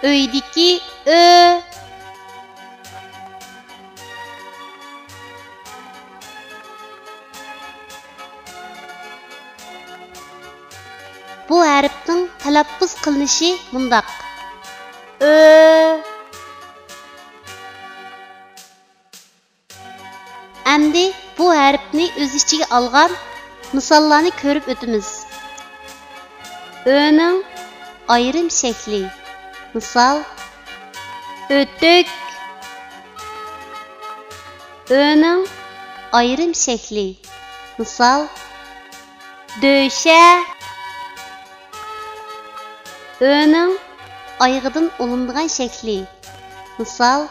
Öydeki ö. Bu harfning talaffuz qilinishi mundaq. Ö. Endi bu harfni o'z ichiga olgan misollarni ko'rib o'tamiz. Ö'ning ayrim shakli. Misol: o'tük. Ö'ning ayrim shakli. Misol: döşe. Ö'ning oyog'idan olinadigan shakli. Misol: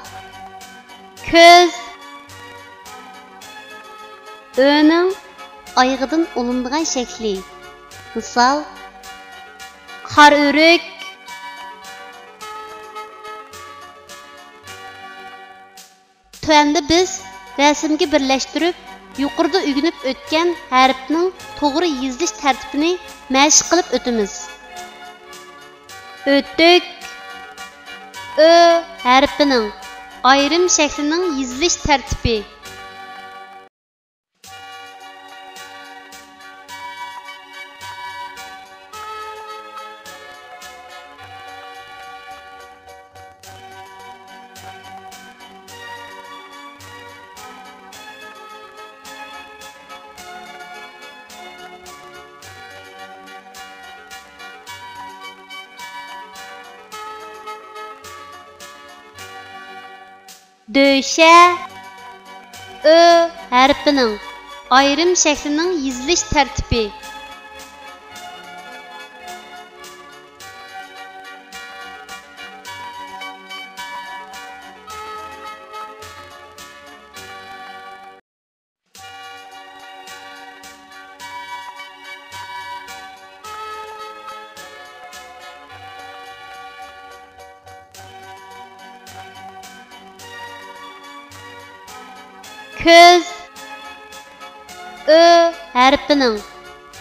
ko'z. Ö'ning oyog'idan olinadigan shakli. Misol: qora o'rik. Tuanda biz rasmga birlashtirib, yuqorida o'rganib o'tgan harfning to'g'ri yozilish tartibini mashq qilib o'tamiz. O'tük. Ö harfining ayrim shaklining yozilish tartibi. Döşe. Ö harfining ayrim shaklining yozilish tartibi. Ko'z. Ö harfining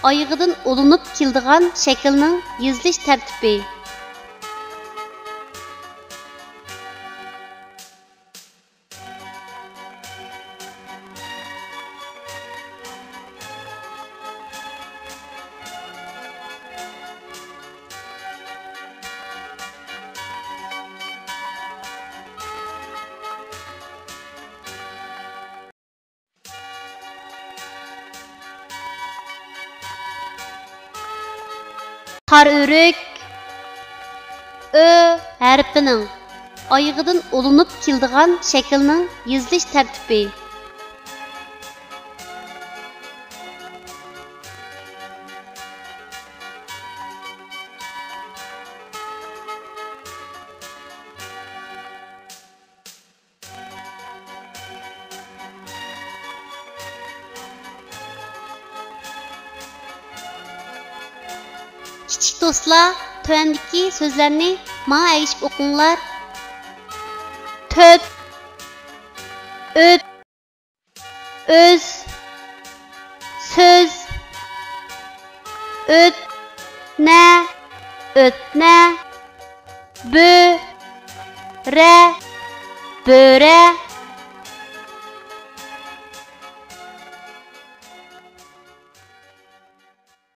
oyog'idan olinib keladigan shaklning yozilish tartibi. Qora o'rik. Ö harfining oyog'idan olinib keladigan shaklning yozilish tartibi. Kichik do'stlar, tuandagi so'zlarni menga ayishib o'qinglar. To't. O't. O'z. So'z. O'tna. O'tna. Bo'ra. Bo'ra.